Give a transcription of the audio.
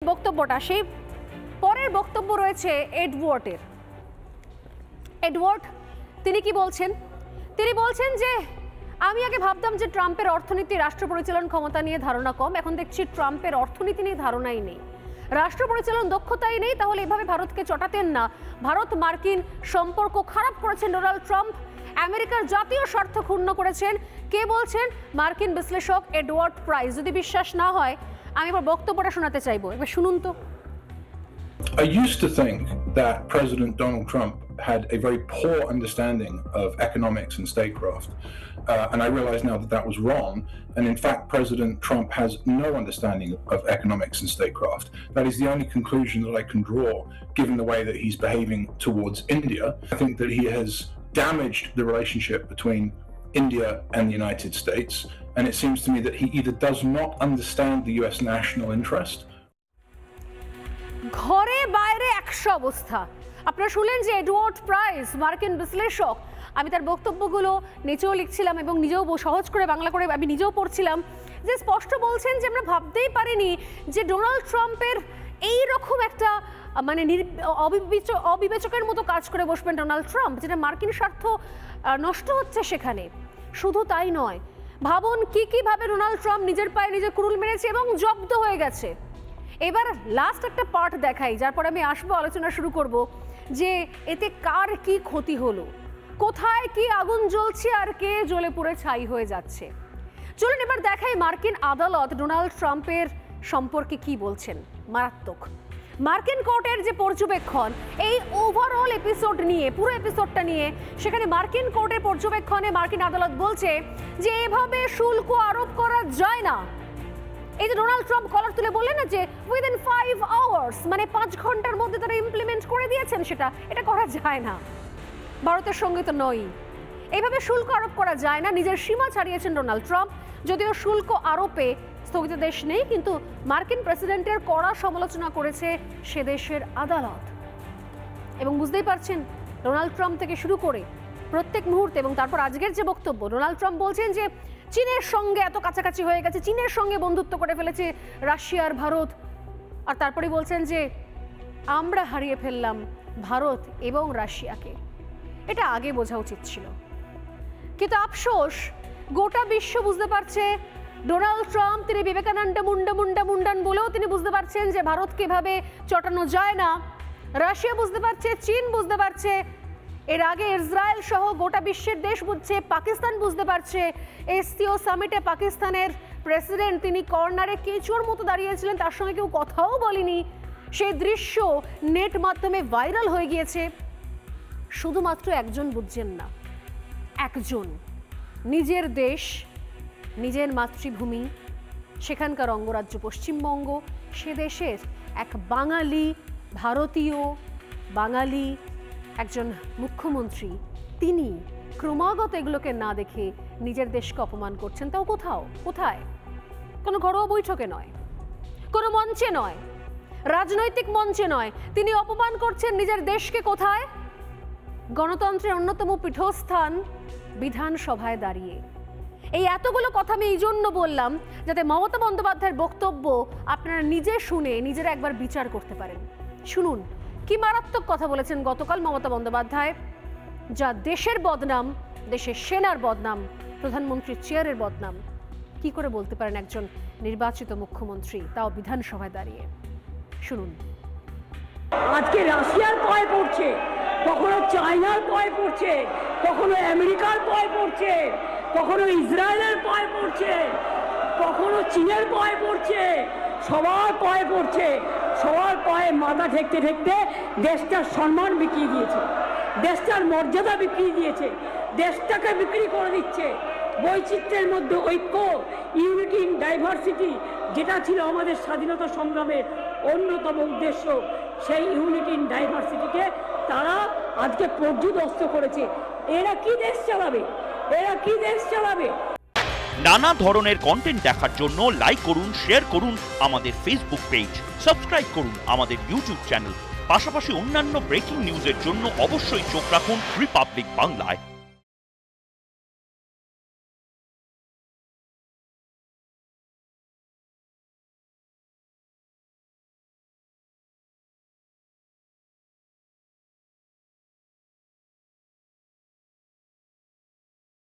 বক্তব্যটা সেই পরের বক্তব্য রয়েছে এডওয়ার্ডের। এডওয়ার্ড তিনি কি বলছেন? তিনি বলছেন যে আমি আগে ভাবতাম যে ট্রাম্পের অর্থনীতি রাষ্ট্র পরিচালন ক্ষমতা নিয়ে ধারণা কম, এখন দেখছি ট্রাম্পের অর্থনীতি নিয়ে ধারণাই নেই, রাষ্ট্র পরিচালন দক্ষতাই নেই। তাহলে এভাবে ভারতকে চটাতেন না। ভারত মার্কিন সম্পর্ক খারাপ করেছেন ডোনাল্ড ট্রাম্প, আমেরিকার জাতীয় স্বার্থ ক্ষুণ্ণ করেছেন। কে বলছেন? মার্কিন বিশ্লেষক এডওয়ার্ড প্রাইস। যদি বিশ্বাস না হয় আমি এবার বক্তব্যটা শোনাতে চাইবো, এবার শুনুন তো। I used to think that President Donald Trump had a very poor understanding of economics and statecraft, and I realize now that that was wrong. And in fact, President Trump has no understanding of economics and statecraft. That is the only conclusion that I can draw, given the way that he's behaving towards India. I think that he has damaged the relationship between India and the United States, and it seems to me that he either does not understand the US national interest. ঘরে বাইরে একশো অবস্থা। আপনারা শুনলেন যে Edward price মার্কিন বিশ্লেষক। আমি তার বক্তব্যগুলো নিচেও লিখছিলাম এবং নিজেও সহজ করে বাংলা করে আমি নিজেও পড়ছিলাম, যে স্পষ্ট বলছেন যে আমরা ভাবতেই পারিনি যে ডোনাল্ড ট্রাম্পের এই রকম একটা মানে অবিবেচকের মতো কাজ করে বসবেন ডোনাল্ড ট্রাম্প, যেটা মার্কিন স্বার্থ নষ্ট হচ্ছে সেখানে। শুধু তাই নয়, ভাবুন কিভাবে ডোনাল্ড ট্রাম্প নিজের পায়ে নিজে কুড়ুল মেরেছে এবং জব্দ হয়ে গেছে। এবার লাস্ট একটা পার্ট দেখাই, যার পর আমি আসবো, আলোচনা শুরু করব যে এতে কার কি ক্ষতি হলো, কোথায় কি আগুন জ্বলছে আর কে জ্বলে পুড়ে ছাই হয়ে যাচ্ছে। চলুন এবার দেখাই মার্কিন আদালত ডোনাল্ড ট্রাম্পের সম্পর্কে কি বলছেন। মারাত্মক। মার্কিন কোর্টের যে পর্যবেক্ষণ, এই ওভারঅল এপিসোড নিয়ে, পুরো এপিসোডটা নিয়ে, সেখানে মার্কিন কোর্টের পর্যবেক্ষণে মার্কিন আদালত বলছে যে এভাবে শুল্ক আরোপ করা যায় না। এই যে ডোনাল্ড ট্রাম্প কলার তুলে বললেন না যে উইদিন 5 আওয়ার্স, মানে 5 ঘন্টার মধ্যে তারা ইমপ্লিমেন্ট করে দিয়েছেন, এটা করা যায় না। ভারতের সঙ্গে তো নয়, এইভাবে শুল্ক আরোপ করা যায় না। নিজের সীমা ছাড়িয়েছেন ডোনাল্ড ট্রাম্প। যদিও শুল্ক আরোপে স্থগিতাদেশ নেই, কিন্তু মার্কিন প্রেসিডেন্টের কড়া সমালোচনা করেছে সে দেশের আদালত। এবং বুঝতেই পারছেন ডোনাল্ড ট্রাম্প থেকে শুরু করে প্রত্যেক মুহূর্তে, এবং তারপর আজকের যে বক্তব্য, ডোনাল্ড ট্রাম্প বলছেন যে চীনের সঙ্গে এত কাছাকাছি হয়ে গেছে, চীনের সঙ্গে বন্ধুত্ব করে ফেলেছে রাশিয়ার ভারত, আর তারপরে বলছেন যে আমরা হারিয়ে ফেললাম ভারত এবং রাশিয়াকে। এটা আগে বোঝা উচিত ছিল, কিন্তু আফসোস গোটা বিশ্ব বুঝতে পারছে ডোনাল্ড ট্রাম্প তিনি বিবেকানন্দ মুন্ডান বলেও তিনি বুঝতে পারছেন যে ভারতকে এভাবে চটানো যায় না। রাশিয়া বুঝতে পারছে, চীন বুঝতে পারছে, এর আগে ইসরায়েল সহ গোটা বিশ্বের দেশ বুঝছে, পাকিস্তান বুঝতে পারছে। এসসিও সামিটে পাকিস্তানের প্রেসিডেন্ট তিনি কর্নারে কেঁচোর মতো দাঁড়িয়েছিলেন, তার সঙ্গে কেউ কথাও বলেনি। সেই দৃশ্য নেট মাধ্যমে ভাইরাল হয়ে গিয়েছে। শুধুমাত্র একজন বুঝছেন না, একজন নিজের দেশ, নিজের মাতৃভূমি, সেখানকার অঙ্গরাজ্য পশ্চিমবঙ্গ, সে দেশের এক বাঙালি, ভারতীয় বাঙালি একজন মুখ্যমন্ত্রী, তিনি ক্রমাগত এগুলোকে না দেখে নিজের দেশকে অপমান করছেন। তাও কোথায়? কোনো ঘরোয়া বৈঠকে নয়, কোনো মঞ্চে নয়, রাজনৈতিক মঞ্চে নয়, তিনি অপমান করছেন নিজের দেশকে। কোথায়? গণতন্ত্রের অন্যতম পীঠস্থান বিধানসভায় দাঁড়িয়ে। এই এতগুলো কথা আমি এই জন্য বললাম যাতে মমতা বন্দ্যোপাধ্যায়ের বক্তব্য আপনারা নিজে শুনে নিজেরা একবার বিচার করতে পারেন। শুনুন কি মারাত্মক কথা বলেছেন গতকাল মমতা বন্দ্যোপাধ্যায়, যা দেশের বদনাম, দেশের সেনার বদনাম, প্রধানমন্ত্রীর চেয়ারের বদনাম। কি করে বলতে পারেন একজন নির্বাচিত মুখ্যমন্ত্রী, তাও বিধানসভায় দাঁড়িয়ে? শুনুন। আজকে রাশিয়ার পায়ে পড়ছে, কখনো চায়নার পায়ে পড়ছে, কখনো আমেরিকার পায়ে পড়ছে, কখনো ইসরায়েলের পায়ে পড়ছে, কখনো চীনের পায়ে পড়ছে, সবার পায়ে পড়ছে। সবার পায়ে মাথা ঠেকতে ঠেকতে দেশটার সম্মান বিক্রি দিয়েছে, দেশটার মর্যাদা বিক্রি দিয়েছে, দেশটাকে বিক্রি করে দিচ্ছে। বৈচিত্র্যের মধ্যে ঐক্য, ইউনিটি ইন ডাইভার্সিটি, যেটা ছিল আমাদের স্বাধীনতা সংগ্রামের অন্যতম উদ্দেশ্য, সেই ইউনিটি ইন ডাইভার্সিটিকে তারা আজকে পর্যুদস্ত করেছে। এরা কি দেশ চালাবে? এরা কি দেশ চালাবে? নানা ধরনের কন্টেন্ট দেখার জন্য লাইক করুন, শেয়ার করুন আমাদের ফেসবুক পেজ, সাবস্ক্রাইব করুন আমাদের ইউটিউব চ্যানেল। পাশাপাশি অন্যান্য ব্রেকিং নিউজের জন্য অবশ্যই চোখ রাখুন রিপাবলিক বাংলায়।